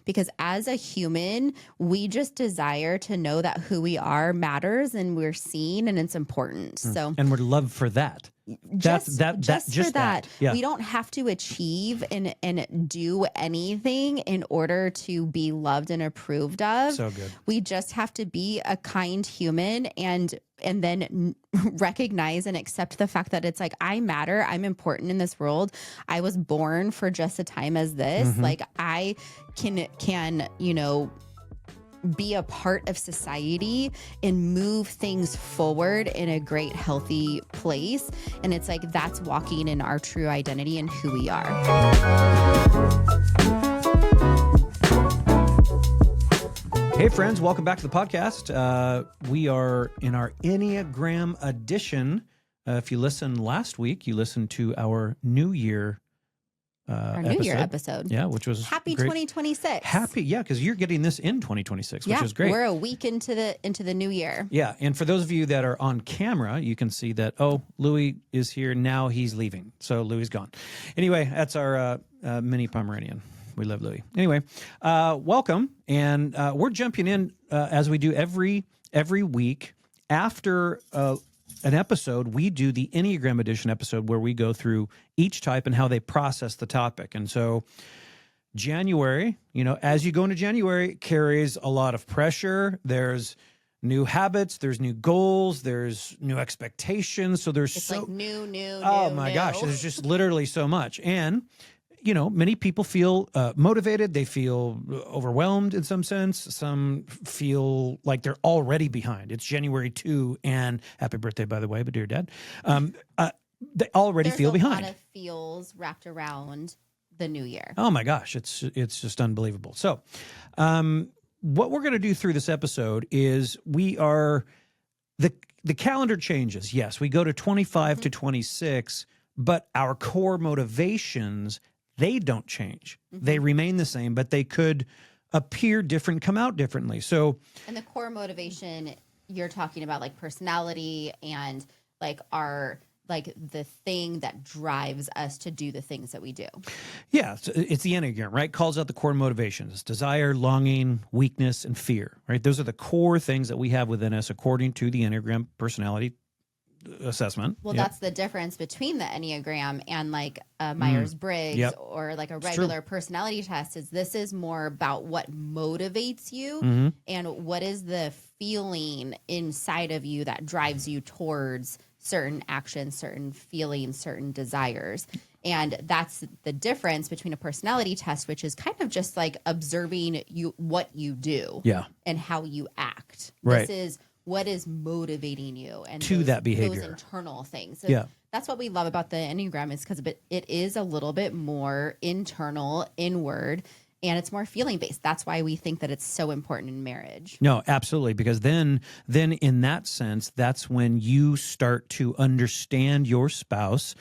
because as a human, we just desire to know that who we are matters and we're seen and it's important. So, and we're loved for that. just for that, Yeah. we don't have to achieve and do anything in order to be loved and approved of. So good. We just have to be a kind human and then recognize and accept the fact that it's like, I matter. I'm important in this world. I was born for just a time as this. Like I can, be a part of society and move things forward in a great, healthy place. And it's like, that's walking in our true identity and who we are. Hey friends, welcome back to the podcast. We are in our Enneagram edition. If you listened last week, you listened to our New Year our New Year episode. Yeah, which was Happy great. 2026. Happy, yeah, because you're getting this in 2026, which is great. We're a week into the new year. Yeah, and for those of you that are on camera, you can see that, Louis is here, now he's leaving. So Louis is gone. Anyway, that's our mini Pomeranian. We love Louis. Anyway, welcome, and we're jumping in as we do every week after an episode. We do the Enneagram edition episode where we go through each type and how they process the topic. And so January, as you go into January, it carries a lot of pressure. There's new habits, there's new goals, there's new expectations. So there's like new. Oh my gosh, there's just literally so much. And many people feel motivated. They feel overwhelmed in some sense. Some feel like they're already behind. It's January 2, and happy birthday, by the way, but dear Dad. They already feel behind. There's a lot of feels wrapped around the new year. Oh my gosh, it's just unbelievable. So, what we're going to do through this episode is the calendar changes. Yes, we go to 25 to 26, but our core motivations, they don't change. They remain the same, but they could appear different, come out differently. So, and the core motivation, you're talking about like personality and like the thing that drives us to do the things that we do. Yeah, it's the Enneagram, right? Calls out the core motivations: desire, longing, weakness, and fear, right? Those are the core things that we have within us according to the Enneagram personality assessment. Well, that's the difference between the Enneagram and like Myers-Briggs or like a regular personality test. Is this is more about what motivates you and what is the feeling inside of you that drives you towards certain actions, certain feelings, certain desires. And that's the difference between a personality test, which is kind of just like observing what you do and how you act. Right. This is what is motivating you and to that behavior, those internal things. So that's what we love about the Enneagram, is because it is a little bit more internal, inward, and it's more feeling based. That's why we think that it's so important in marriage. No, absolutely. Because then in that sense, that's when you start to understand your spouse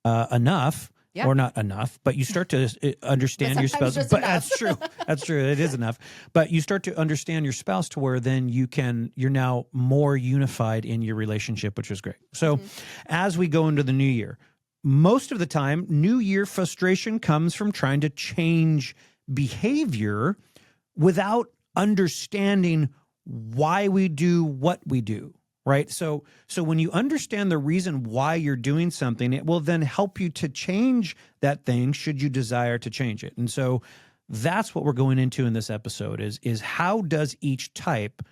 enough. Or not enough, but you start to understand your spouse. But that's true. That's true. It is enough. But you start to understand your spouse to where then you're now more unified in your relationship, which is great. So as we go into the new year, most of the time, new year frustration comes from trying to change behavior without understanding why we do what we do. Right. So when you understand the reason why you're doing something, it will then help you to change that thing should you desire to change it. And so that's what we're going into in this episode is how does each type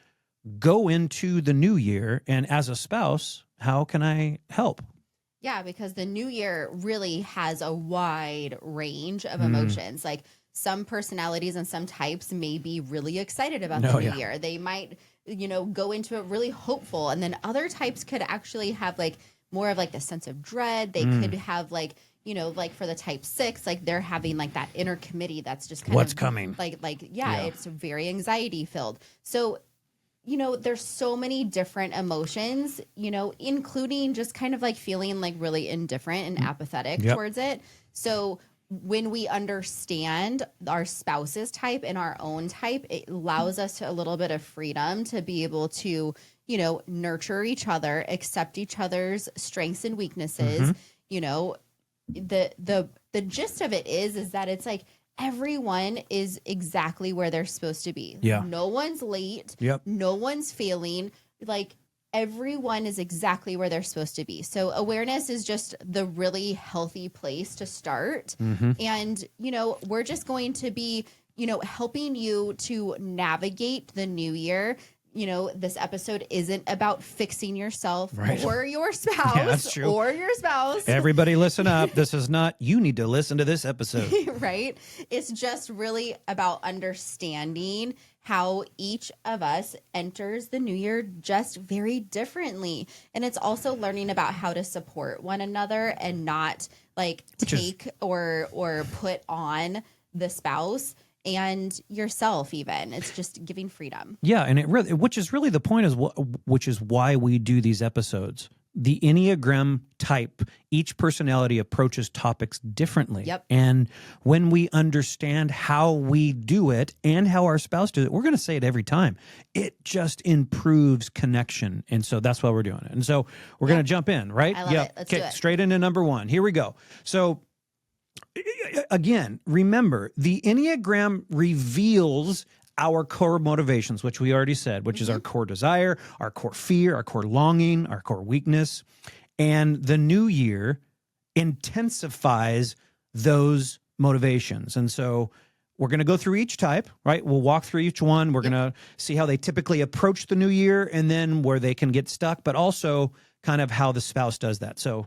go into the new year? And as a spouse, how can I help? Yeah, because the new year really has a wide range of emotions. Like some personalities and some types may be really excited about the new year. They might go into it really hopeful. And then other types could actually have like more of like the sense of dread. They could have like, like for the type 6, like they're having like that inner committee that's just kind what's of coming. It's very anxiety filled. So, there's so many different emotions, including just kind of like feeling like really indifferent and apathetic towards it. So when we understand our spouse's type and our own type, it allows us a little bit of freedom to be able to, nurture each other, accept each other's strengths and weaknesses. The gist of it is that it's like everyone is exactly where they're supposed to be. Yeah. No one's late. Yep. No one's failing. Like, everyone is exactly where they're supposed to be. So awareness is just the really healthy place to start. Mm-hmm. And, you know, we're just going to be, you know, helping you to navigate the new year. You know, this episode isn't about fixing yourself or your spouse that's true. or your spouse. Everybody listen up. This is not, you need to listen to this episode. Right? It's just really about understanding how each of us enters the new year just very differently. And it's also learning about how to support one another and not like take or put on the spouse and yourself even. It's just giving freedom. Yeah, and it really, which is really the point, is which is why we do these episodes. The Enneagram type, each personality approaches topics differently. Yep. And when we understand how we do it and how our spouse does it, we're going to say it every time. It just improves connection. And so that's why we're doing it. And so we're going to jump in, right? I love it. Let's do it. Straight into number one. Here we go. So again, remember, the Enneagram reveals our core motivations, which we already said, which is our core desire, our core fear, our core longing, our core weakness. And the new year intensifies those motivations. And so we're going to go through each type, right? We'll walk through each one. We're going to see how they typically approach the new year and then where they can get stuck, but also kind of how the spouse does that. So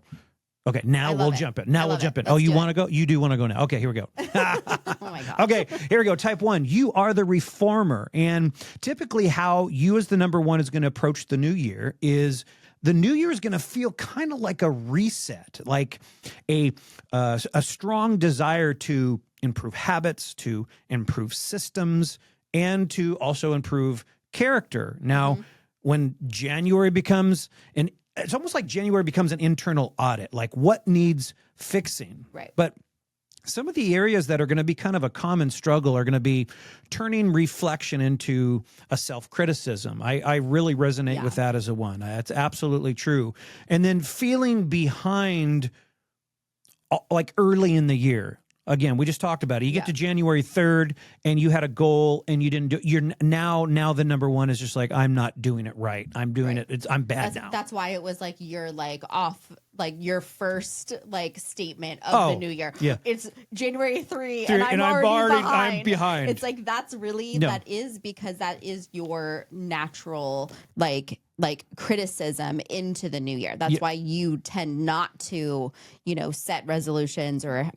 okay, now we'll jump in. Now we'll jump in. Let's you want to go? You do want to go now. Okay, here we go. Oh my God. Okay, here we go. Type 1, you are the reformer. And typically how you as the number one is going to approach the new year is the new year is going to feel kind of like a reset, like a strong desire to improve habits, to improve systems, and to also improve character. Now, when January becomes it's almost like January becomes an internal audit, like what needs fixing. Right. But some of the areas that are going to be kind of a common struggle are going to be turning reflection into a self-criticism. I really resonate with that as a one. That's absolutely true. And then feeling behind like early in the year. Again, we just talked about it. You get to January 3rd and you had a goal and you didn't do you're now the number one is just like, I'm not doing it right. I'm doing it. I'm bad now. That's why it was like you're like off, like your first like statement of the new year. Yeah. It's January 3 and I'm already behind. I'm behind. It's like that's really that is because that is your natural like criticism into the new year. That's why you tend not to, you know, set resolutions or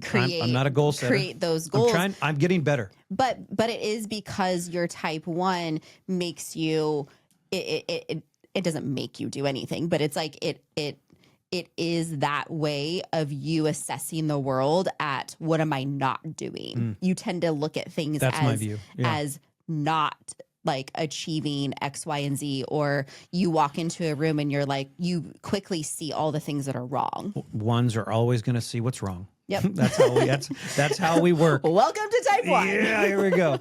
create. I'm not a goal setter. Create those goals. I'm getting better. But it is because your type 1 makes you. It doesn't make you do anything, but it's like it is that way of you assessing the world at what am I not doing? You tend to look at things my view. As not like achieving X, Y, and Z, or you walk into a room and you're like, you quickly see all the things that are wrong. Ones are always going to see what's wrong. Yep. That's how we work. Welcome to type 1. Yeah, here we go.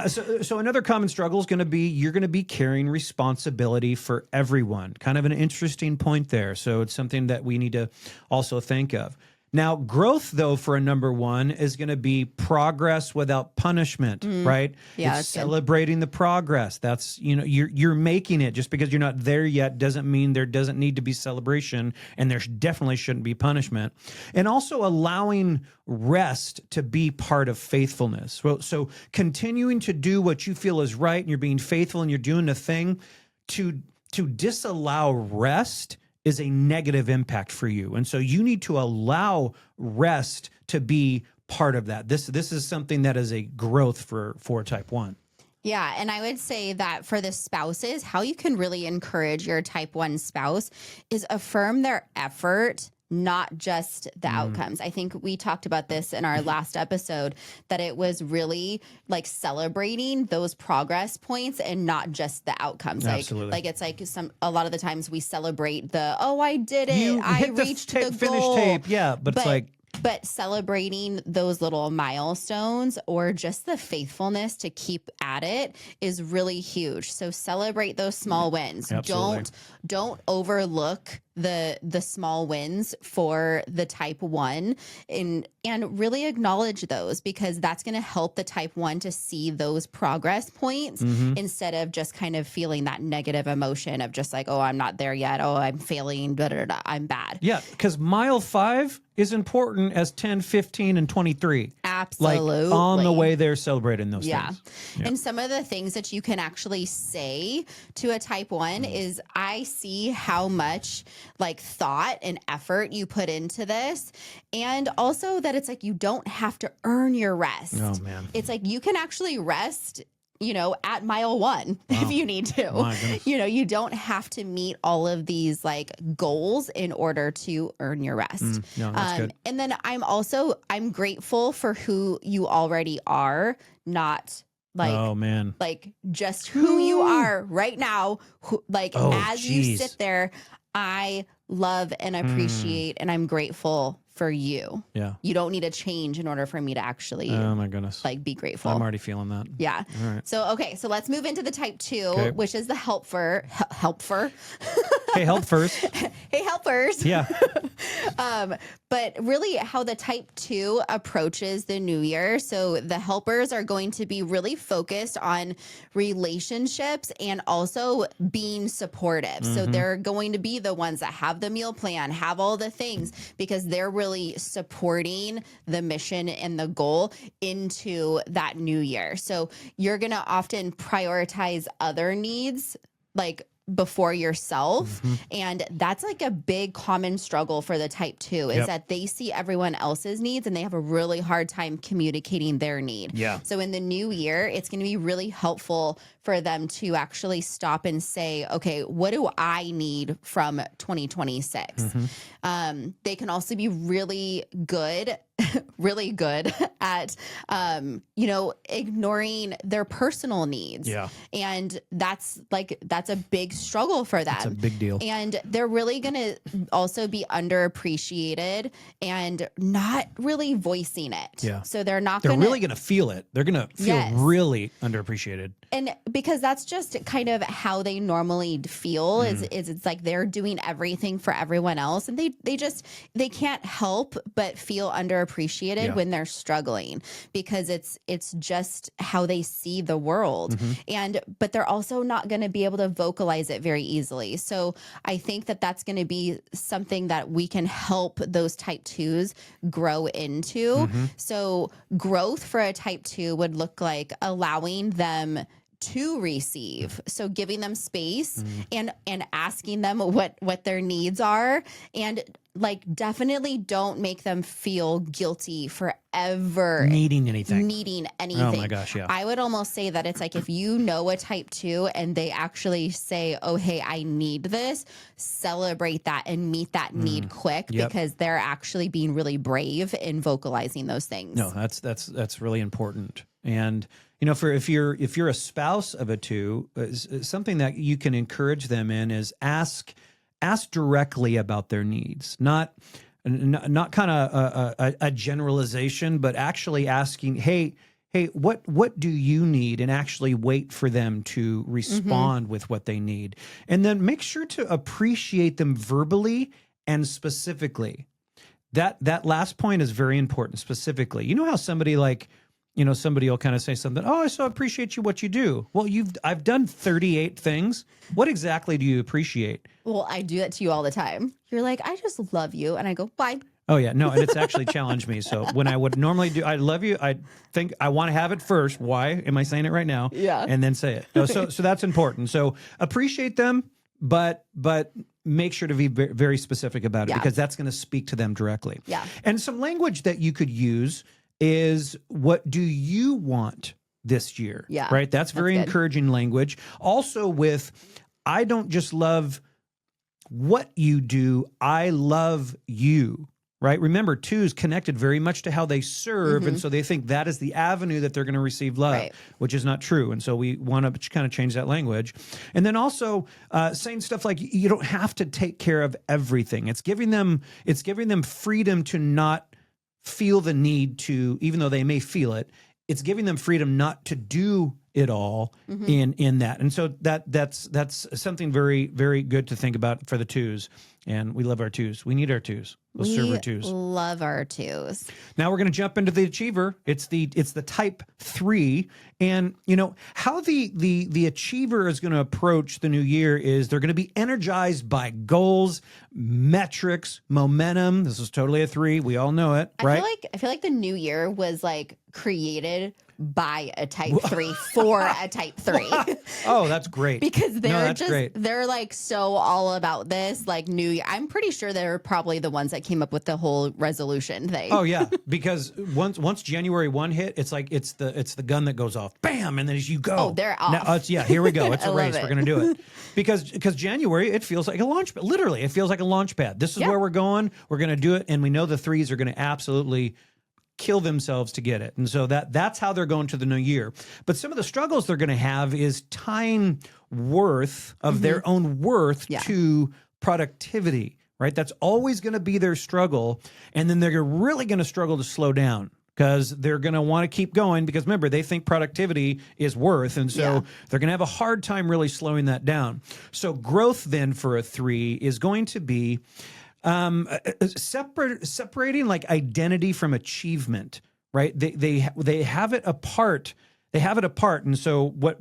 So another common struggle is going to be you're going to be carrying responsibility for everyone. Kind of an interesting point there. So it's something that we need to also think of. Now, growth, though, for a number one is going to be progress without punishment, right? Yeah, it's celebrating the progress. That's, you know, you're making it. Just because you're not there yet doesn't mean there doesn't need to be celebration, and there definitely shouldn't be punishment. And also allowing rest to be part of faithfulness. So continuing to do what you feel is right, and you're being faithful, and you're doing the thing. To disallow rest is a negative impact for you. And so you need to allow rest to be part of that. This is something that is a growth for type 1. Yeah. And I would say that for the spouses, how you can really encourage your type 1 spouse is affirm their effort, not just the outcomes. I think we talked about this in our last episode, that it was really like celebrating those progress points and not just the outcomes. Absolutely. Like it's like a lot of the times we celebrate I did it. I reached the finish goal. tape. Yeah. But it's like, but celebrating those little milestones or just the faithfulness to keep at it is really huge. So celebrate those small wins. Absolutely. Don't overlook the small wins for the type 1 and really acknowledge those, because that's going to help the type 1 to see those progress points instead of just kind of feeling that negative emotion of just like, oh, I'm not there yet. Oh, I'm failing. Blah, blah, blah, I'm bad. Yeah, because mile 5 is important as 10, 15, and 23. Absolutely. Like on the way there, celebrating those things. Yeah. And some of the things that you can actually say to a type 1 is, I see how much like thought and effort you put into this. And also that it's like, you don't have to earn your rest. Oh, man. It's like, you can actually rest, you know, at mile 1 if you need to. You know, you don't have to meet all of these like goals in order to earn your rest. No, that's good. And then I'm grateful for who you already are, not like, oh man, like just who you are right now. As you geez. sit there, I love and appreciate and I'm grateful for you. Yeah. You don't need a change in order for me to actually, oh my goodness, like be grateful. I'm already feeling that. Yeah. All right. So let's move into the type 2, which is the helper. Hey, help first. Hey, helpers. Yeah. But really how the type 2 approaches the new year. So the helpers are going to be really focused on relationships and also being supportive. So they're going to be the ones that have the meal plan, have all the things, because they're really supporting the mission and the goal into that new year. So you're going to often prioritize other needs, like before yourself. And that's like a big common struggle for the type 2 is that they see everyone else's needs and they have a really hard time communicating their need. Yeah. So in the new year, it's going to be really helpful for them to actually stop and say, okay, what do I need from 2026? They can also be really good at, you know, ignoring their personal needs. Yeah. And that's a big struggle for them. It's a big deal. And they're really going to also be underappreciated and not really voicing it. Yeah. So they're really going to feel it. They're going to feel really underappreciated. And because that's just kind of how they normally feel is it's like they're doing everything for everyone else. And they can't help but feel underappreciated when they're struggling, because it's just how they see the world. But they're also not going to be able to vocalize it very easily. So I think that that's going to be something that we can help those type 2s grow into. So growth for a type 2 would look like allowing them to receive. So giving them space and asking them what their needs are, and like definitely don't make them feel guilty for ever needing anything. Oh my gosh, yeah. I would almost say that it's like, if you know a type 2 and they actually say, oh, hey, I need this, celebrate that and meet that need quick, because they're actually being really brave in vocalizing those things. No, that's really important. And you know, if you're a spouse of a 2, something that you can encourage them in is ask directly about their needs, not kind of a generalization, but actually asking, hey, what do you need? And actually wait for them to respond with what they need. And then make sure to appreciate them verbally and specifically. That last point is very important, specifically. You know how somebody somebody will kind of say something, oh, I so appreciate what you do. Well, I've done 38 things. What exactly do you appreciate? Well, I do that to you all the time. You're like, I just love you. And I go, why? Oh, yeah. No, and it's actually challenged me. So when I would normally do, I love you, I think I want to have it first. Why? Am I saying it right now? Yeah. And then say it. No, so that's important. So appreciate them, but make sure to be very specific about it, because that's going to speak to them directly. Yeah. And some language that you could use is, what do you want this year? Yeah. Right? That's very encouraging language. Also with, I don't just love what you do, I love you. Right? Remember, 2 is connected very much to how they serve. And so they think that is the avenue that they're going to receive love, which is not true. And so we want to kind of change that language. And then also saying stuff like, you don't have to take care of everything. It's giving them freedom to not feel the need to, even though they may feel it, it's giving them freedom not to do it all in that. And so that's something very, very good to think about for the twos. And we love our twos. We need our twos. Those server twos. Love our twos. Now we're going to jump into the achiever. It's the type 3. And how the achiever is going to approach the new year is they're going to be energized by goals, metrics, momentum. This is totally a 3. We all know it, right? I feel like the new year was like created by a type 3 for a type 3. Oh, that's great. Because they're like so all about this like new year. I'm pretty sure they're probably the ones that came up with the whole resolution thing. Oh yeah, because once January 1 hit, it's like it's the gun that goes off, bam, and then as you go, oh, they're off. Now, here we go. It's a race. We're gonna do it because January, it feels like a launch pad. Literally, it feels like a launch pad. This is where we're going. We're gonna do it, and we know the 3s are gonna absolutely kill themselves to get it. And so that's how they're going to the new year. But some of the struggles they're going to have is tying worth of their own worth to productivity, right? That's always going to be their struggle. And then they're really going to struggle to slow down because they're going to want to keep going because remember, they think productivity is worth. And so they're going to have a hard time really slowing that down. So growth then for a 3 is going to be separating like identity from achievement, right? They have it apart. They have it apart. And so what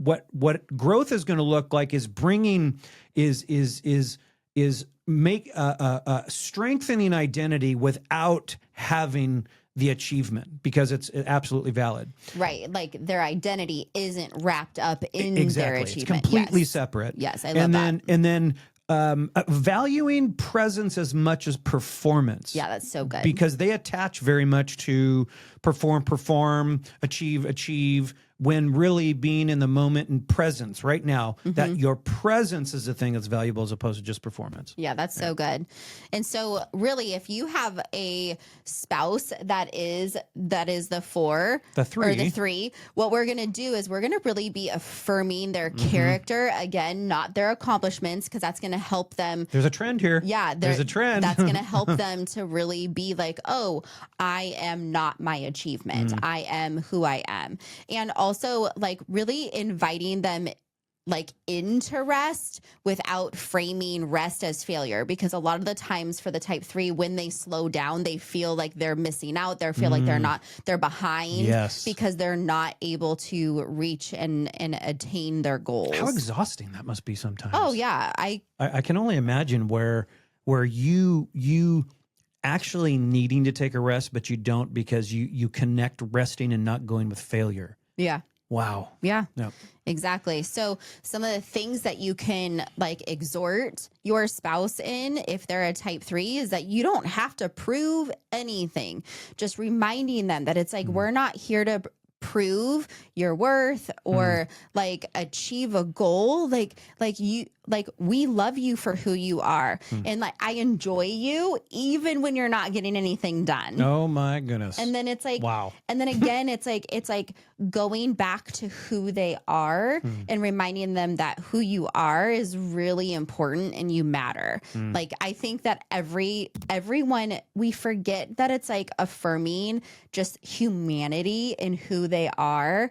growth is going to look like is bringing strengthening identity without having the achievement because it's absolutely valid. Right. Like their identity isn't wrapped up in their achievement. It's completely separate. Yes. I love that. And then valuing presence as much as performance. Yeah, that's so good. Because they attach very much to perform, achieve, when really being in the moment and presence right now, that your presence is the thing that's valuable as opposed to just performance. Yeah, that's so good. And so really, if you have a spouse that is the 4 or the 3, what we're going to do is we're going to really be affirming their character, again, not their accomplishments, because that's going to help them. There's a trend here. Yeah, there's a trend. That's going to help them to really be like, oh, I am not my achievement. I am who I am. And also like really inviting them like into rest without framing rest as failure, because a lot of the times for the type 3, when they slow down, they feel like they're missing out. They feel like they're behind because they're not able to reach and attain their goals. How exhausting that must be sometimes. Oh yeah. I can only imagine where you actually needing to take a rest, but you don't because you connect resting and not going with failure. Yeah. Wow. Yeah. Yep. Exactly. So some of the things that you can like exhort your spouse in if they're a type 3 is that you don't have to prove anything. Just reminding them that it's like, we're not here to prove your worth or like achieve a goal. Like we love you for who you are. And like, I enjoy you even when you're not getting anything done. Oh my goodness. And then it's like, wow. And then again, it's like going back to who they are and reminding them that who you are is really important and you matter. Like, I think that everyone, we forget that it's like affirming just humanity and who they are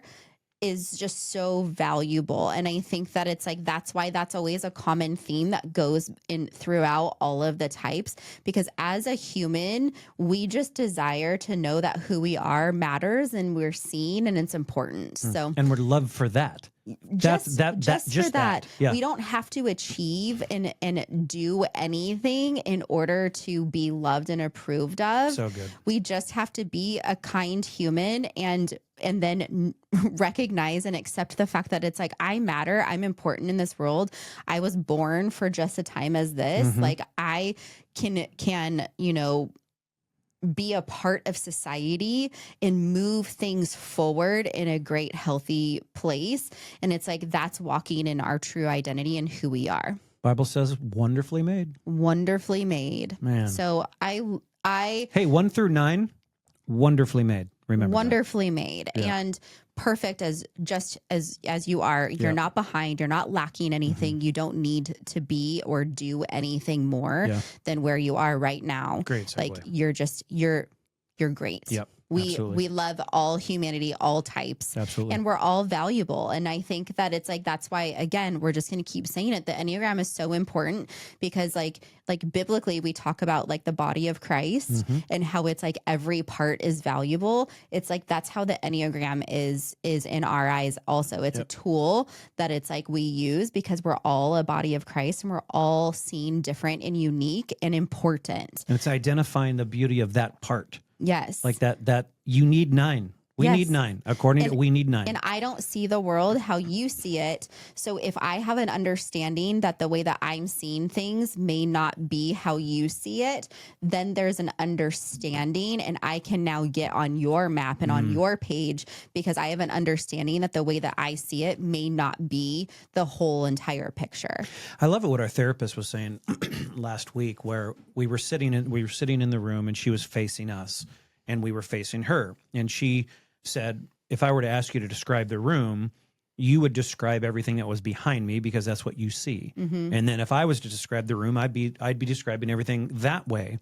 is just so valuable. And I think that it's like, that's why that's always a common theme that goes in throughout all of the types, because as a human, we just desire to know that who we are matters and we're seen and it's important. So, and we're loved for that. Just for that. Yeah. We don't have to achieve and do anything in order to be loved and approved of. So good. We just have to be a kind human and then recognize and accept the fact that it's like, I matter. I'm important in this world. I was born for just a time as this. Like I can, be a part of society and move things forward in a great, healthy place. And it's like, that's walking in our true identity and who we are. Bible says wonderfully made. Wonderfully made. Man. So Hey, 1 through 9, wonderfully made. Remember wonderfully made and perfect as you are. You're not behind. You're not lacking anything. You don't need to be or do anything more than where you are right now. Great segue. Like you're you're great. Yep. We love all humanity, all types. Absolutely. And we're all valuable. And I think that it's like, that's why, again, we're just going to keep saying it. The Enneagram is so important because like biblically, we talk about like the body of Christ and how it's like every part is valuable. It's like, that's how the Enneagram is in our eyes. Also, it's a tool that it's like we use because we're all a body of Christ and we're all seen different and unique and important. And it's identifying the beauty of that part. Yes. Like that you need 9. We need 9. According to we need 9. And I don't see the world how you see it. So if I have an understanding that the way that I'm seeing things may not be how you see it, then there's an understanding and I can now get on your map and on your page because I have an understanding that the way that I see it may not be the whole entire picture. I love it what our therapist was saying last week where we were sitting in the room and she was facing us and we were facing her. And she said, if I were to ask you to describe the room, you would describe everything that was behind me because that's what you see. And then if I was to describe the room, I'd be describing everything that way.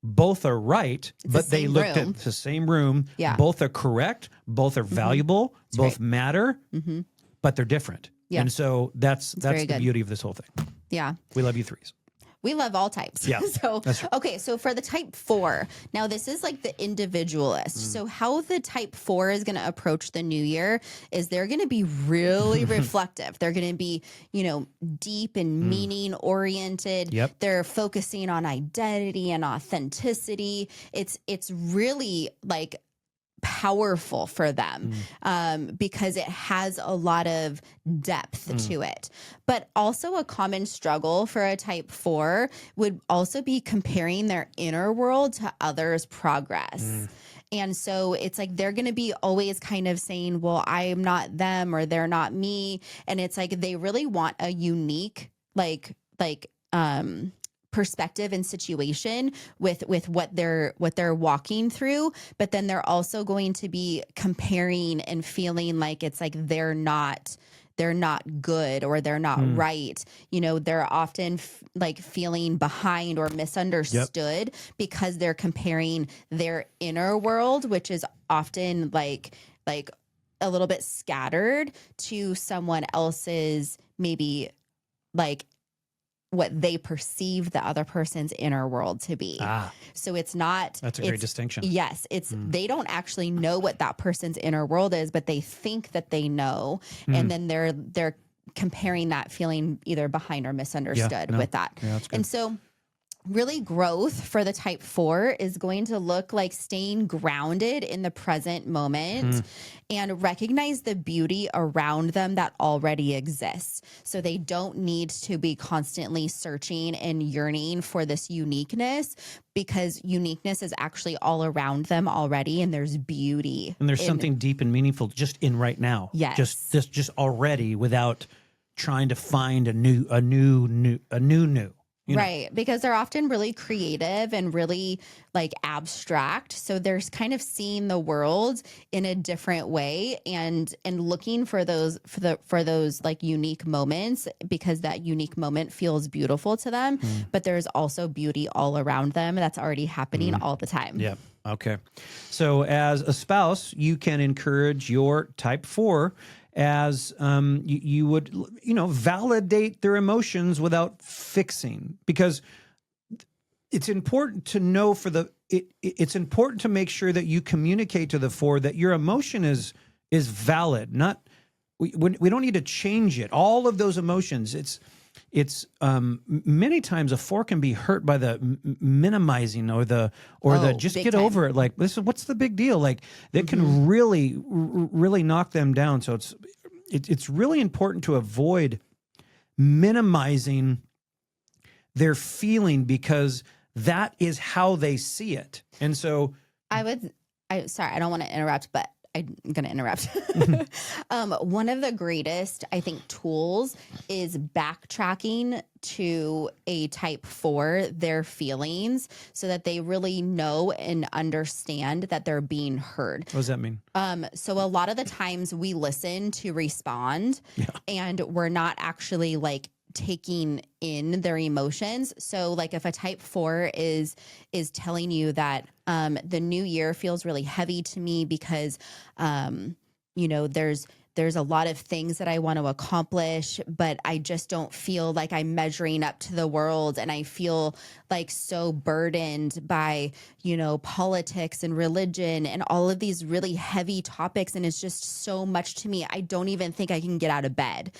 Both are right, but they looked at the same room. Yeah. Both are correct. Both are valuable. That's both matter, but they're different. Yeah. And so that's the beauty of this whole thing. Yeah. We love you 3s. We love all types. Yeah. So, okay. So for the type 4, now this is like the individualist. So how the type 4 is going to approach the new year is they're going to be really reflective. They're going to be, deep and meaning oriented. Yep. They're focusing on identity and authenticity. It's really like powerful for them because it has a lot of depth to it. But also a common struggle for a type 4 would also be comparing their inner world to others' progress. And so it's like they're going to be always kind of saying, well, I am not them or they're not me. And it's like they really want a unique perspective and situation with what they're walking through, but then they're also going to be comparing and feeling like it's like they're not good or they're not right. They're often like feeling behind or misunderstood because they're comparing their inner world, which is often like a little bit scattered, to someone else's maybe like what they perceive the other person's inner world to be. So it's not... That's a great distinction. Yes. They don't actually know what that person's inner world is, but they think that they know. And then they're comparing that feeling either behind or misunderstood with that. Yeah, that's good. And so really growth for the type 4 is going to look like staying grounded in the present moment and recognize the beauty around them that already exists. So they don't need to be constantly searching and yearning for this uniqueness because uniqueness is actually all around them already. And there's beauty. And there's something deep and meaningful just in right now. Yes. Just already without trying to find a new. Right. Because they're often really creative and really like abstract. So there's kind of seeing the world in a different way and looking for those like unique moments because that unique moment feels beautiful to them. But there's also beauty all around them that's already happening all the time. Yeah. Okay. So as a spouse, you can encourage your type 4 as you would, validate their emotions without fixing, because it's important to know it's important to make sure that you communicate to the 4 that your emotion is valid. We don't need to change it. All of those emotions, it's many times a 4 can be hurt by the minimizing or the just get time. Over it. Like, what's the big deal? Like that can really knock them down. So it's really important to avoid minimizing their feeling because that is how they see it. And so sorry, I don't want to interrupt, but I'm going to interrupt. One of the greatest, I think, tools is backtracking to a type 4, their feelings, so that they really know and understand that they're being heard. What does that mean? So a lot of the times we listen to respond and we're not actually like taking in their emotions. So like if a type 4 is telling you that the new year feels really heavy to me because there's a lot of things that I want to accomplish, but I just don't feel like I'm measuring up to the world. And I feel like so burdened by, politics and religion and all of these really heavy topics. And it's just so much to me. I don't even think I can get out of bed.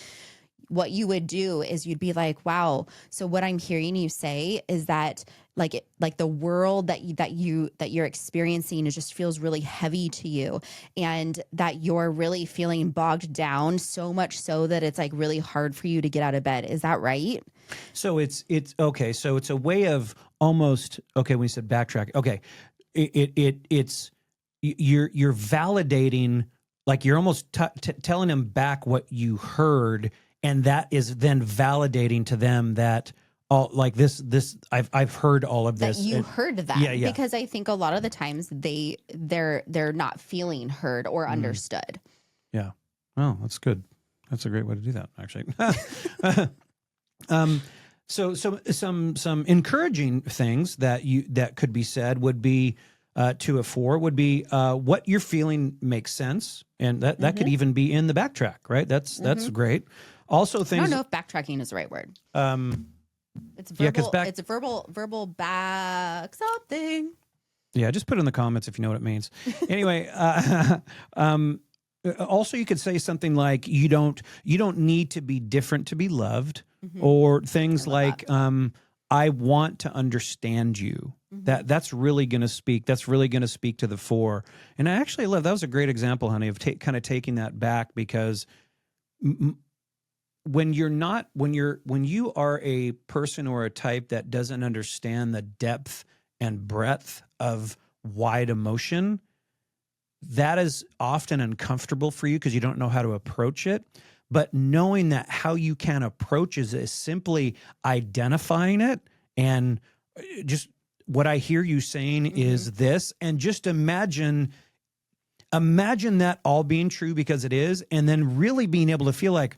What you would do is you'd be like, wow. So what I'm hearing you say is that like the world that you're experiencing, it just feels really heavy to you, and that you're really feeling bogged down so much so that it's like really hard for you to get out of bed. Is that right? So it's okay. So it's a way of almost, okay, when you said backtrack, okay, it's you're validating, like you're almost telling them back what you heard. And that is then validating to them that all like this I've heard all of this. That you heard that. Yeah. Because I think a lot of the times they're not feeling heard or understood. Yeah. Oh, that's good. That's a great way to do that, actually. So some encouraging things that could be said would be to a 4 would be what you're feeling makes sense, and that could even be in the backtrack, right? That's great. Also, things. I don't know if backtracking is the right word. It's verbal. It's a verbal back something. Yeah, just put it in the comments if you know what it means. Anyway, also you could say something like you don't need to be different to be loved, or things like I want to understand you. That's really going to speak. That's really going to speak to the 4. And I actually love that was a great example, honey, of kind of taking that back, because when you are a person or a type that doesn't understand the depth and breadth of wide emotion, that is often uncomfortable for you because you don't know how to approach it. But knowing that how you can approach is simply identifying it, and just what I hear you saying is this, and just imagine that all being true, because it is, and then really being able to feel like,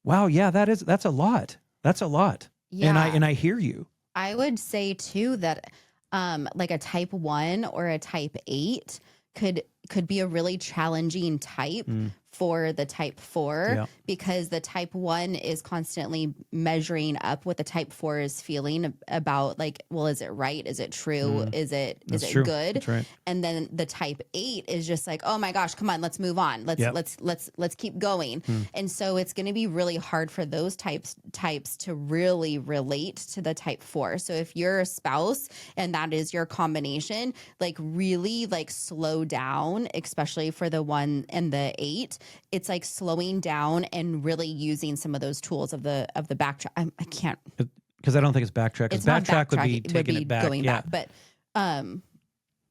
wow, yeah, that's a lot. That's a lot. Yeah. And I hear you. I would say too that like a type 1 or a type 8 could be a really challenging type for the type 4, because the type 1 is constantly measuring up what the type 4 is feeling about, like, well, is it right? Is it true? Is it true. good? That's right. And then the type 8 is just like, oh my gosh, come on, let's move on. Let's keep going. And so it's going to be really hard for those types to really relate to the type 4. So if you're a spouse and that is your combination, like really like slow down, especially for the 1 and the 8. It's like slowing down and really using some of those tools of the backtrack. I can't, because I don't think it's backtrack. It's backtrack would be taking it back, going back. But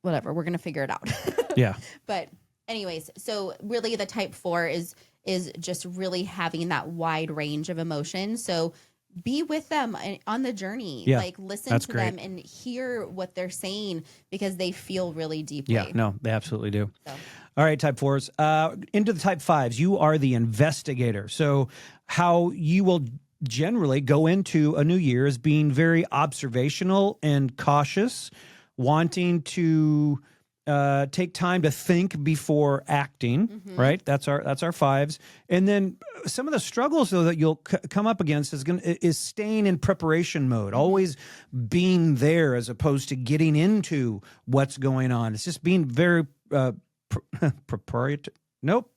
whatever, we're gonna figure it out. Yeah. But anyways, so really the type 4 is just really having that wide range of emotions. So be with them on the journey. Yeah, like listen to them and hear what they're saying, because they feel really deeply. Yeah, no, they absolutely do. So. All right, type 4s. Into the type 5s, you are the investigator. So how you will generally go into a new year is being very observational and cautious, wanting to take time to think before acting, right? That's our 5s. And then some of the struggles, though, that you'll come up against is staying in preparation mode, always being there as opposed to getting into what's going on. It's just being very proprietary. Nope.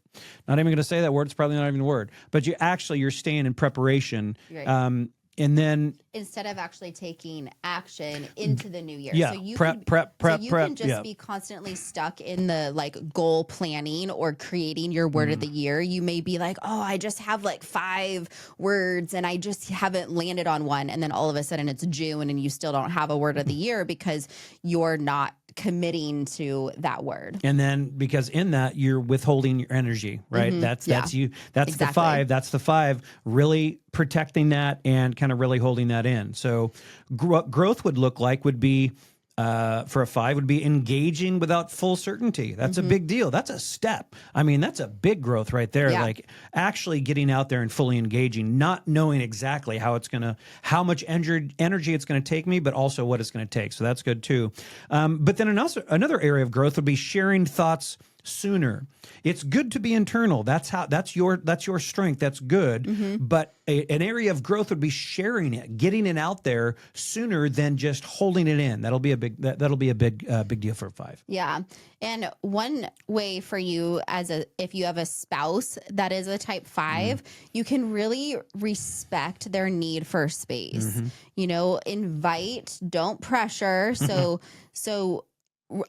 Not even going to say that word. It's probably not even a word. But you're staying in preparation. Right. And then instead of actually taking action into the new year. Yeah. So you prep. can just be constantly stuck in the like goal planning or creating your word of the year. You may be like, oh, I just have like 5 words and I just haven't landed on one. And then all of a sudden it's June and you still don't have a word of the year because you're not committing to that word. And then because in that you're withholding your energy, right? That's you. That's exactly. The 5. That's the 5. Really protecting that and kind of really holding that in. So growth would be for a 5 would be engaging without full certainty. That's a big deal. That's a step. I mean, that's a big growth right there. Yeah. Like actually getting out there and fully engaging, not knowing exactly how much energy it's going to take me, but also what it's going to take. So that's good too. But then another area of growth would be sharing thoughts sooner. It's good to be internal. That's your strength. That's good. But an area of growth would be sharing it, getting it out there sooner than just holding it in. That'll be a big deal for a 5. Yeah. And one way for you if you have a spouse that is a type 5, you can really respect their need for space. Invite, don't pressure. So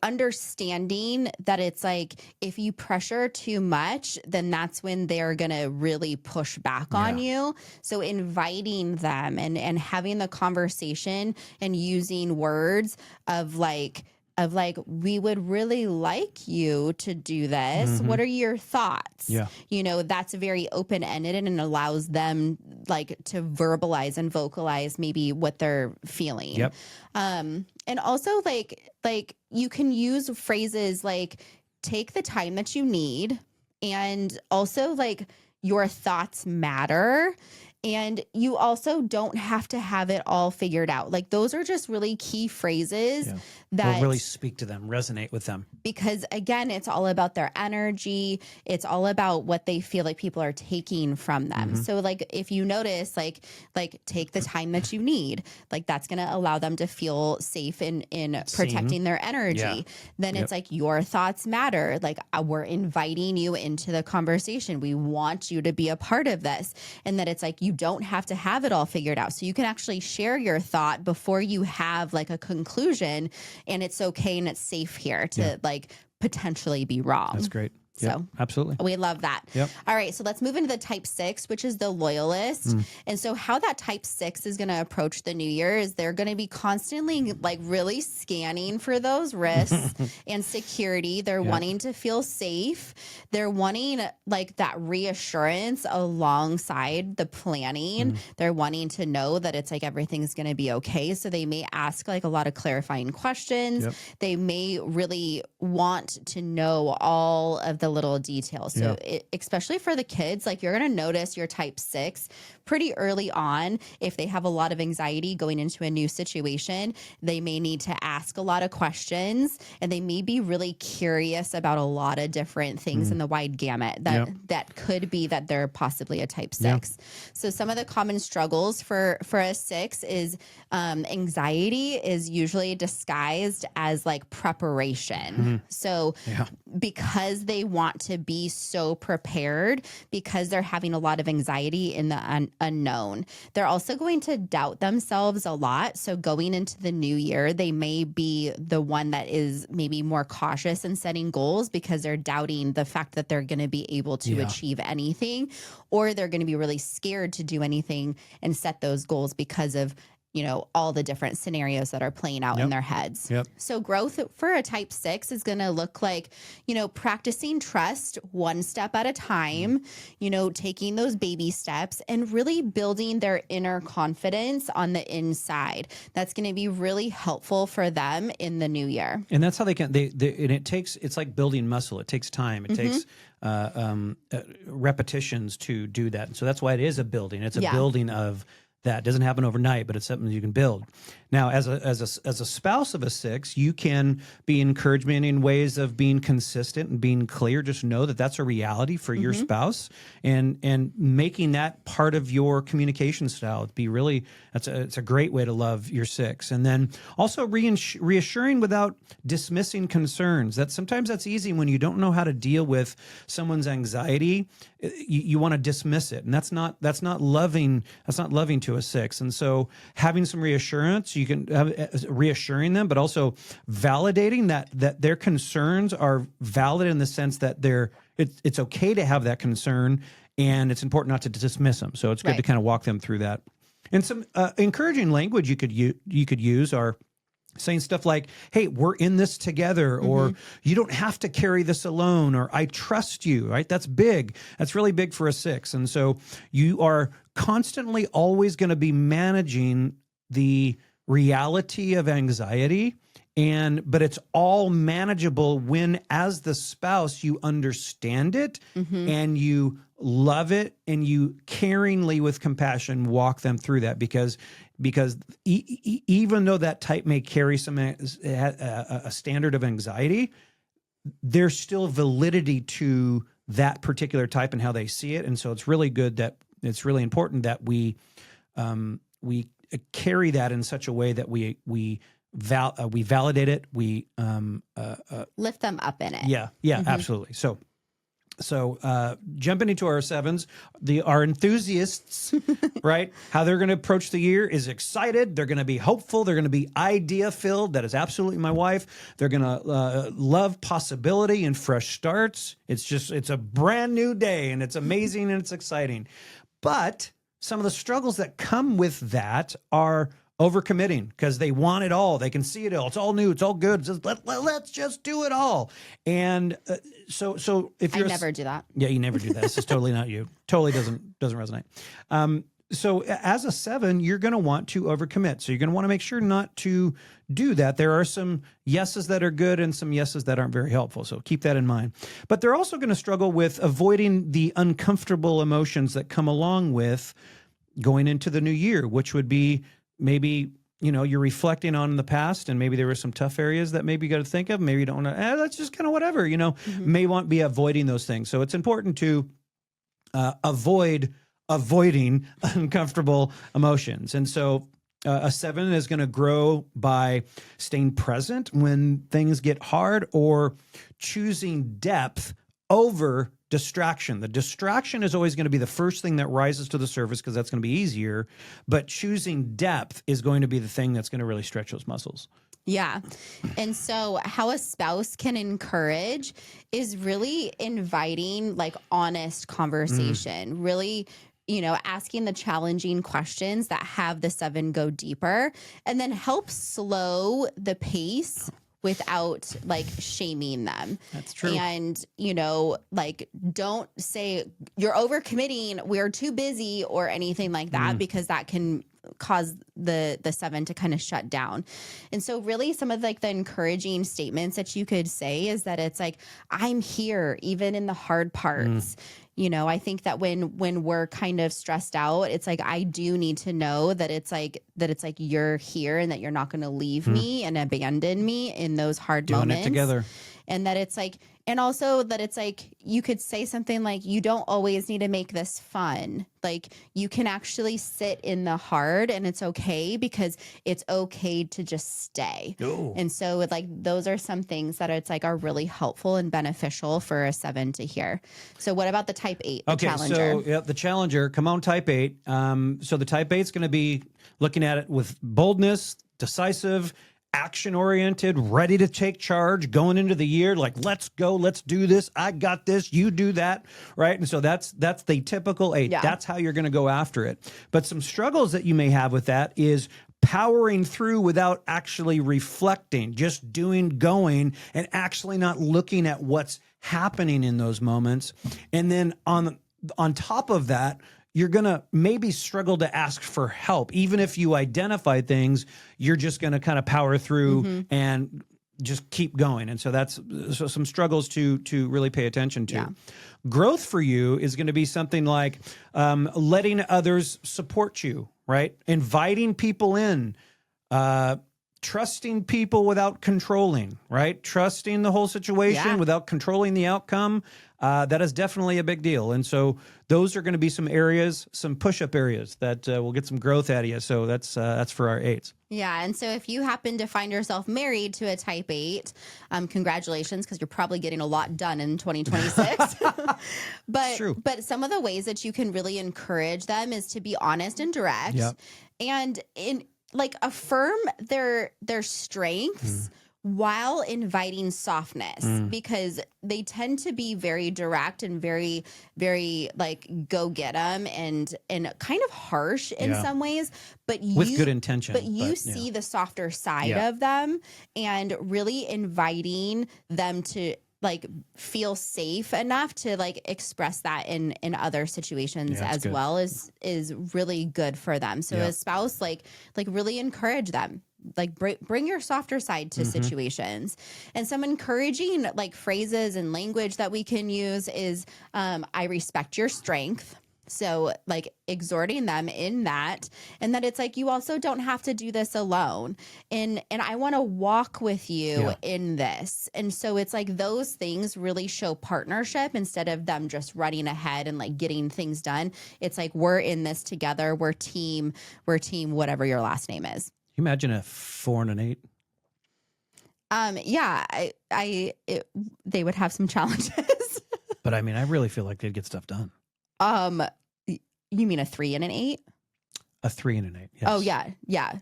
understanding that it's like if you pressure too much, then that's when they're gonna really push back on you. So inviting them and having the conversation and using words of like, we would really like you to do this. What are your thoughts? Yeah. That's very open-ended and allows them like to verbalize and vocalize maybe what they're feeling. Yep. And also like you can use phrases like take the time that you need, and also like your thoughts matter. And you also don't have to have it all figured out. Like those are just really key phrases that will really speak to them, resonate with them. Because again, it's all about their energy. It's all about what they feel like people are taking from them. So like if you notice, like take the time that you need, like that's going to allow them to feel safe in protecting their energy. Yeah. Then it's like your thoughts matter. Like we're inviting you into the conversation. We want you to be a part of this. And that it's like you don't have to have it all figured out. So you can actually share your thought before you have like a conclusion, and it's okay and it's safe here to like potentially be wrong. That's great. So yep, absolutely. We love that. Yep. All right. So let's move into the type 6, which is the loyalist. And so how that type 6 is going to approach the new year is they're going to be constantly like really scanning for those risks and security. They're wanting to feel safe. They're wanting like that reassurance alongside the planning. They're wanting to know that it's like everything's going to be okay. So they may ask like a lot of clarifying questions. They may really want to know all of the little details. So especially for the kids, like you're going to notice your type 6 pretty early on. If they have a lot of anxiety going into a new situation, they may need to ask a lot of questions, and they may be really curious about a lot of different things in the wide gamut that could be that they're possibly a type 6. So some of the common struggles for a 6 is anxiety is usually disguised as like preparation. So because they want to be so prepared, because they're having a lot of anxiety in the unknown, they're also going to doubt themselves a lot. So going into the new year, they may be the one that is maybe more cautious in setting goals because they're doubting the fact that they're going to be able to achieve anything, or they're going to be really scared to do anything and set those goals because of all the different scenarios that are playing out in their heads. So growth for a type 6 is going to look like, practicing trust one step at a time, taking those baby steps and really building their inner confidence on the inside. That's going to be really helpful for them in the new year. And that's how they can, and it's like building muscle. It takes time. It takes repetitions to do that. And so that's why it is a building. It's a building of that. It doesn't happen overnight, but it's something you can build. Now, as a spouse of a 6, you can be encouragement in ways of being consistent and being clear. Just know that that's a reality for your spouse, and making that part of your communication style. It's a great way to love your 6. And then also reassuring without dismissing concerns. Sometimes that's easy when you don't know how to deal with someone's anxiety. You want to dismiss it, and that's not loving. That's not loving to a 6. And so having some reassurance, you can reassuring them, but also validating that their concerns are valid in the sense that it's okay to have that concern, and it's important not to dismiss them. So it's good to kind of walk them through that. And some encouraging language you could use are saying stuff like, hey, we're in this together, or you don't have to carry this alone, or I trust you, right? That's big. That's really big for a 6. And so you are constantly always going to be managing the reality of anxiety but it's all manageable when, as the spouse, you understand it and you love it and you caringly, with compassion, walk them through that, because even though that type may carry a standard of anxiety, there's still validity to that particular type and how they see it. And so it's really important that we carry that in such a way that we validate it. We lift them up in it. Yeah, absolutely. So jumping into our sevens, our enthusiasts, right? How they're going to approach the year is excited. They're going to be hopeful. They're going to be idea filled. That is absolutely my wife. They're going to love possibility and fresh starts. It's a brand new day, and it's amazing and it's exciting. But some of the struggles that come with that are overcommitting, because they want it all. They can see it all. It's all new. It's all good. It's just, let's just do it all. And so if you're never do that. Yeah, you never do that. This is totally not you. Totally doesn't resonate. So as a 7, you're going to want to overcommit. So you're going to want to make sure not to do that. There are some yeses that are good and some yeses that aren't very helpful. So keep that in mind. But they're also going to struggle with avoiding the uncomfortable emotions that come along with going into the new year, which would be maybe, you're reflecting on the past, and maybe there were some tough areas that maybe you got to think of. Maybe you don't want to, that's just kind of whatever, may want to be avoiding those things. So it's important to avoiding uncomfortable emotions. And so a 7 is going to grow by staying present when things get hard, or choosing depth over distraction. The distraction is always going to be the first thing that rises to the surface, because that's going to be easier. But choosing depth is going to be the thing that's going to really stretch those muscles. Yeah. And so how a spouse can encourage is really inviting honest conversation, really, asking the challenging questions that have the 7 go deeper, and then help slow the pace without shaming them. That's true. And, don't say you're overcommitting, we're too busy, or anything like that, because that can cause the 7 to kind of shut down. And so really some of the encouraging statements that you could say is that it's I'm here even in the hard parts. I think that when we're kind of stressed out, it's I do need to know that it's you're here, and that you're not going to leave me and abandon me in those hard Doing moments. It together. And that it's and also that it's you could say something you don't always need to make this fun. You can actually sit in the hard, and it's okay, because it's okay to just stay. Ooh. And so those are some things that it's are really helpful and beneficial for a 7 to hear. So what about the type 8, the challenger? So the challenger, come on, type 8. So the type 8 is going to be looking at it with boldness, decisive, action-oriented, ready to take charge, going into the year let's go, let's do this, I got this, you do that, right? And so that's the typical 8. Yeah. That's how you're going to go after it. But some struggles that you may have with that is powering through without actually reflecting, just going, and actually not looking at what's happening in those moments. And then on top of that, you're going to maybe struggle to ask for help. Even if you identify things, you're just going to kind of power through and just keep going. And so that's some struggles to really pay attention to. Yeah. Growth for you is going to be something like letting others support you, right? Inviting people in, trusting people without controlling, right? Trusting the whole situation without controlling the outcome. That is definitely a big deal. And so those are going to be some areas, some push-up areas that will get some growth out of you. So that's for our 8s. Yeah. And so if you happen to find yourself married to a type 8, congratulations, because you're probably getting a lot done in 2026. But some of the ways that you can really encourage them is to be honest and direct, and affirm their strengths while inviting softness, because they tend to be very direct and very, very go get them and kind of harsh in some ways, but with good intention. But you see the softer side of them, and really inviting them to feel safe enough to express that in other situations as well is really good for them. So a spouse really encourage them. bring your softer side to situations. And some encouraging like phrases and language that we can use is, I respect your strength. So like exhorting them in that, and that it's like, you also don't have to do this alone. And I want to walk with you in this. And so it's like those things really show partnership instead of them just running ahead and like getting things done. It's like, we're in this together. We're team, whatever your last name is. Can you imagine a 4 and an 8? They would have some challenges. But I mean, I really feel like they'd get stuff done. You mean a 3 and an 8? A 3 and an 8. Yes. Oh yeah.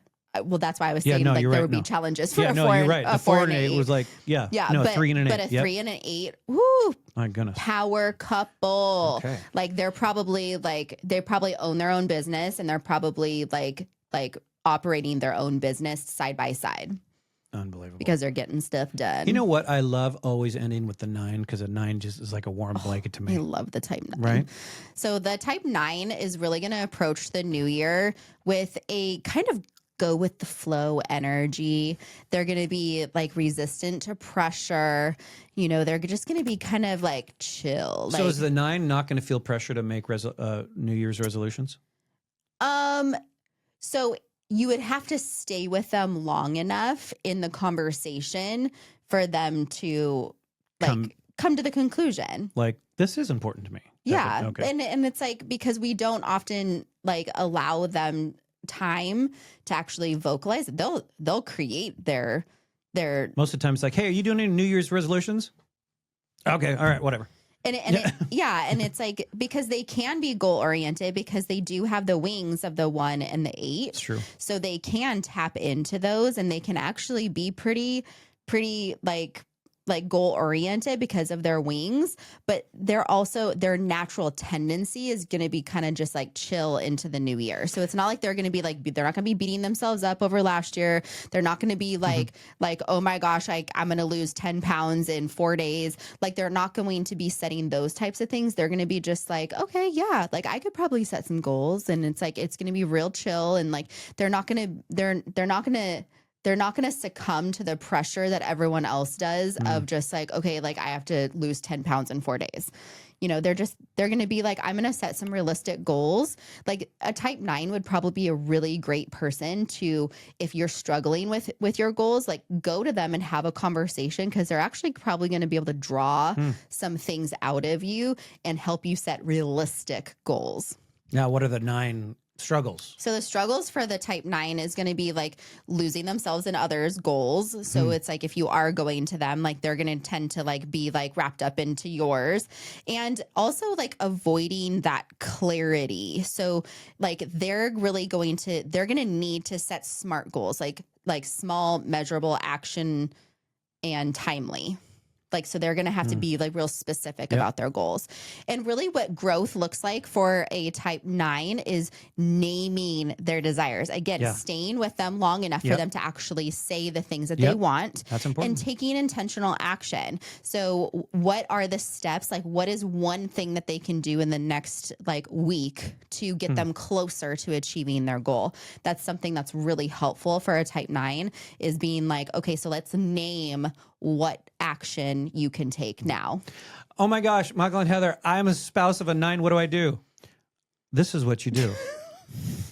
Well, that's why I was saying like there would be challenges for a 4. You're right. A 4 and an 8 was like, a 3 and an 8. But a 3 and an 8, whoo! My goodness. Power couple. Okay. Like they probably own their own business, and they're probably like operating their own business side by side. Unbelievable. Because they're getting stuff done. You know what? I love always ending with the 9, because a 9 just is like a warm blanket to me. I love the type 9. Right? So the type 9 is really going to approach the new year with a kind of go with the flow energy. They're going to be like resistant to pressure. You know, they're just going to be kind of like chill. So is the 9 not going to feel pressure to make New Year's resolutions? So you would have to stay with them long enough in the conversation for them to come to the conclusion. Like, this is important to me. Yeah. Okay. And it's like, because we don't often like allow them time to actually vocalize it. They'll create their most of the time it's like, hey, are you doing any New Year's resolutions? Okay. All right. Whatever. And it's like, because they can be goal oriented, because they do have the wings of the 1 and the 8. It's true. So they can tap into those, and they can actually be pretty like goal oriented because of their wings, but they're also, their natural tendency is going to be kind of just like chill into the new year. So it's not like they're going to be like, they're not going to be beating themselves up over last year. They're not going to be like, oh my gosh, I'm going to lose 10 pounds in 4 days. Like, they're not going to be setting those types of things. They're going to be just like, okay, yeah, like I could probably set some goals, and it's like, it's going to be real chill. And like, they're not going to succumb to the pressure that everyone else does of just like, okay, like I have to lose 10 pounds in 4 days. You know, they're going to be like, I'm going to set some realistic goals. Like a type 9 would probably be a really great person to, if you're struggling with your goals, like go to them and have a conversation, because they're actually probably going to be able to draw some things out of you and help you set realistic goals. Now, what are the 9 struggles? So the struggles for the type 9 is going to be like losing themselves in others' goals. So it's like, if you are going to them, like they're going to tend to like be like wrapped up into yours, and also like avoiding that clarity. So like they're going to need to set SMART goals, like small, measurable, action, and timely. Like, so they're going to have to be like real specific about their goals. And really what growth looks like for a type 9 is naming their desires. Again, staying with them long enough for them to actually say the things that they want. That's important. And taking intentional action. So what are the steps? Like, what is one thing that they can do in the next like week to get them closer to achieving their goal? That's something that's really helpful for a type 9, is being like, okay, so let's name what action you can take now. Oh my gosh, Michael and Heather, I'm a spouse of a 9. What do I do? This is what you do.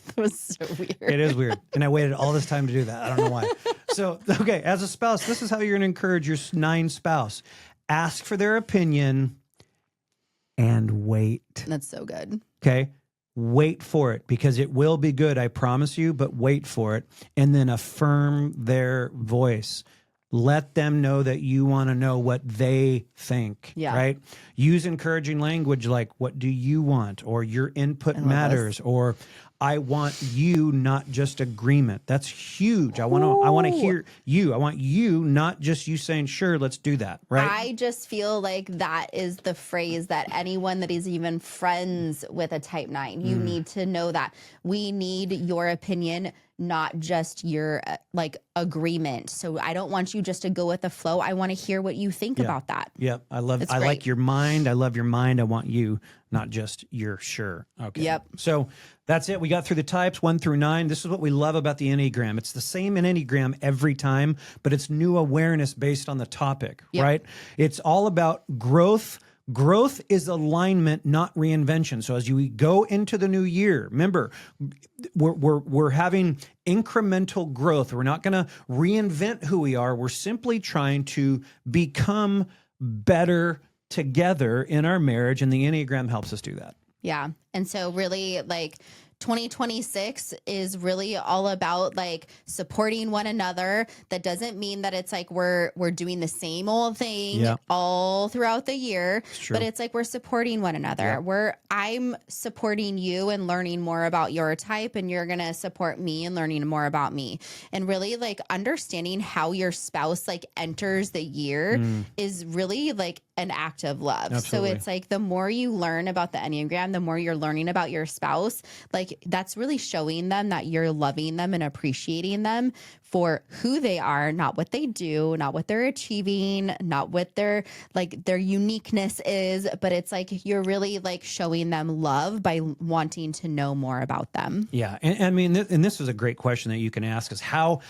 That was so weird. It is weird. And I waited all this time to do that. I don't know why. So, okay, as a spouse, this is how you're going to encourage your 9 spouse. Ask for their opinion and wait. That's so good. Okay? Wait for it, because it will be good, I promise you, but wait for it. And then affirm their voice. Let them know that you want to know what they think, right? Use encouraging language like, what do you want? Or your input matters. Or I want you, not just agreement. That's huge. I want to hear you. I want you, not just you saying, sure, let's do that, right? I just feel like that is the phrase that anyone that is even friends with a type 9, you need to know that. We need your opinion, not just your like agreement. So I don't want you just to go with the flow. I want to hear what you think about that. Yeah. I like your mind. I love your mind. I want you, not just you're sure. Okay. Yep. So that's it. We got through the types 1 through 9. This is what we love about the Enneagram. It's the same in Enneagram every time, but it's new awareness based on the topic, right? It's all about growth. Growth is alignment, not reinvention. So as you go into the new year, remember, we're having incremental growth. We're not going to reinvent who we are. We're simply trying to become better together in our marriage, and the Enneagram helps us do that. Yeah. And so really, like, 2026 is really all about like supporting one another. That doesn't mean that it's like we're doing the same old thing all throughout the year, but it's like we're supporting one another. I'm supporting you and learning more about your type, and you're going to support me and learning more about me. And really like understanding how your spouse like enters the year is really like an act of love. Absolutely. So it's like the more you learn about the Enneagram, the more you're learning about your spouse, like that's really showing them that you're loving them and appreciating them for who they are, not what they do, not what they're achieving, not what their uniqueness is, but it's like you're really like showing them love by wanting to know more about them. Yeah. And I mean, and this is a great question that you can ask is how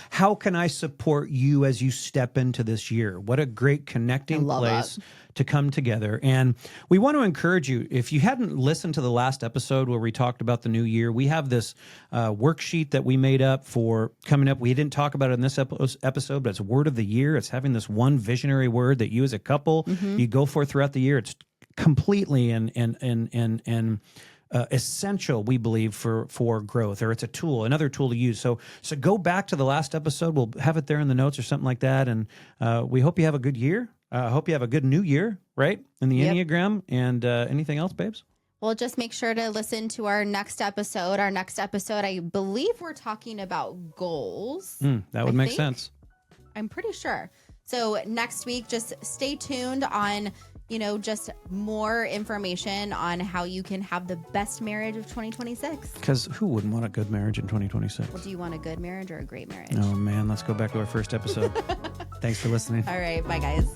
can I support you as you step into this year? What a great connecting place to come together. And we want to encourage you, if you hadn't listened to the last episode where we talked about the new year, we have this worksheet that we made up for coming up. We didn't talk about it in this episode, but it's word of the year. It's having this one visionary word that you as a couple, you go for throughout the year. It's completely and essential, we believe, for growth, or it's a tool, another tool to use. So go back to the last episode. We'll have it there in the notes or something like that. And we hope you have a good year. I hope you have a good new year, right? In the Enneagram. And anything else, babes? Well, just make sure to listen to our next episode. Our next episode, I believe we're talking about goals. That would make sense. I'm pretty sure. So next week, just stay tuned on, just more information on how you can have the best marriage of 2026. Because who wouldn't want a good marriage in 2026? Well, do you want a good marriage or a great marriage? Oh, man, let's go back to our first episode. Thanks for listening. All right. Bye, guys.